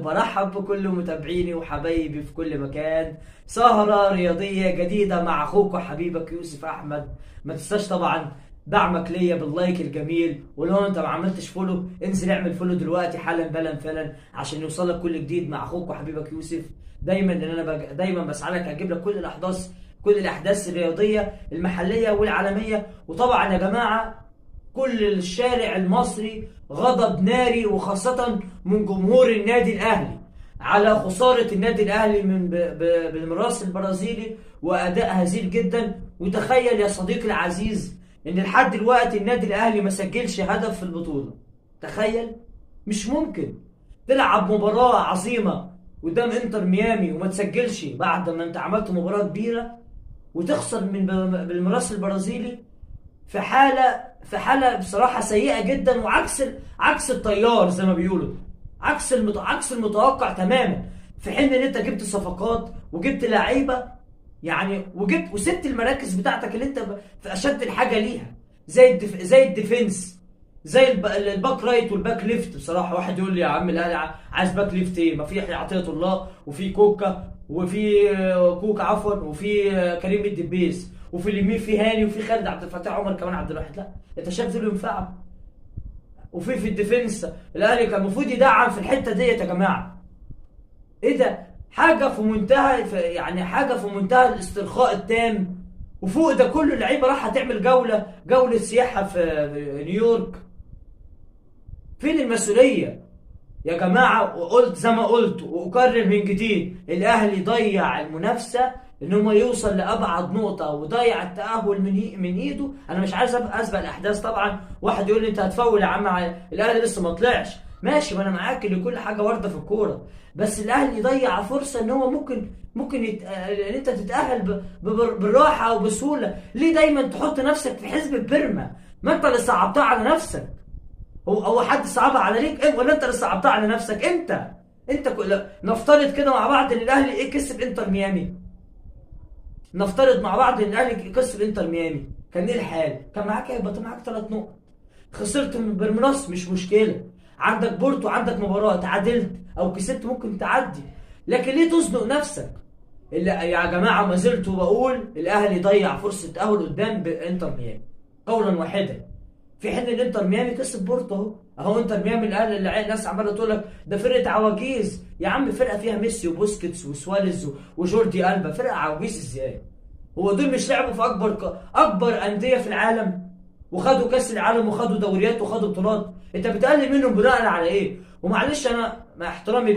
برحب بكل متابعيني وحبايبي في كل مكان. سهرة رياضية جديدة مع أخوك وحبيبك يوسف أحمد. ما تنساش طبعا دعمك ليا باللايك الجميل، ولو انت ما عملتش فولو انزل اعمل فولو دلوقتي حالا بلا فعلا عشان يوصلك كل جديد مع اخوك وحبيبك يوسف. دايما ان انا دايما بسعى لك اجيب لك كل الاحداث الرياضيه المحليه والعالميه. وطبعا يا جماعه كل الشارع المصري غضب ناري، وخاصة من جمهور النادي الأهلي على خسارة النادي الأهلي من بالميراث البرازيلي وأداء هزيل جدا. وتخيل يا صديقي العزيز إن لحد دلوقتي النادي الأهلي ما سجلش هدف في البطولة. تخيل، مش ممكن تلعب مباراة عظيمة قدام انتر ميامي وما تسجلش بعد ما انت عملت مباراة كبيرة وتخسر من بالميراث البرازيلي في حاله بصراحه سيئه جدا، عكس التيار زي ما بيقولوا، عكس المتوقع تماما. في حين ان انت جبت صفقات وجبت لعيبه يعني، وسبت المراكز بتاعتك اللي انت في اشد الحاجه ليها، زي الديفنس، زي الباك رايت والباك ليفت. بصراحه واحد يقول لي يا عم الاهلي عايز باك ليفت ايه؟ ما في يحيى عطيه الله وفي كوكا عفوا، وفي كريم الدبيس، وفي اليمين في هاني، وفي خالد عبد الفتاح عمر كمان عبد الواحد. لا انت شايف دول ينفعوا؟ وفي الديفنس الاهلي كان المفروض يدعم في الحته ديت يا جماعه. ايه ده؟ حاجه في منتهى الاسترخاء التام. وفوق ده كله اللعيبه راح تعمل جوله سياحه في نيويورك. فين المسؤوليه يا جماعه؟ وقلت زي ما قلت واكرر من جديد، الاهلي ضيع المنافسه ان هو يوصل لابعد نقطه، وضيع التاهل من ايده. انا مش عايز اسبق الاحداث طبعا. واحد يقول لي انت هتفول يا عم، الاهلي لسه ما طلعش. ماشي، ما انا معاك ان كل حاجه وارده في الكوره، بس الاهلي ضيع فرصه ان هو ممكن ان انت تتاهل بالراحه وبسهوله. ليه دايما تحط نفسك في حزب بيرما؟ ما انت اللي صعبتها على نفسك. هو حد صعبها عليك إيه؟ ولا انت اللي صعبتها على نفسك؟ انت نفترض كده مع بعض ان الاهلي كسب انتر ميامي. نفترض مع بعض ان الاهلي كسب انتر ميامي، كان ايه الحال؟ كان معاك هيبقى معاك 3 نقط. خسرت من بالميراس مش مشكله، عندك بورتو، عندك مباراه، تعادلت او كسبت ممكن تعدي. لكن ليه تزنق نفسك؟ يا جماعه ما زلت بقول الاهلي ضيع فرصه تاهل قدام بانتر ميامي قولا واحدا، في حين ان انتر ميامي كسب بورتو. اهو انتر ميامي الاهلي اللي الناس عماله تقول لك ده فرقه عواجيز. يا عم فرقه فيها ميسي وبوسكيتس وسواريز وجوردي ألبا، فرقه عواجيز ازاي؟ هو دول مش لعبوا في اكبر انديه في العالم، وخدوا كاس العالم وخدوا دوريات وخدوا بطولات؟ انت بتقلل منهم بناء على ايه؟ ومعلش انا مع احترامي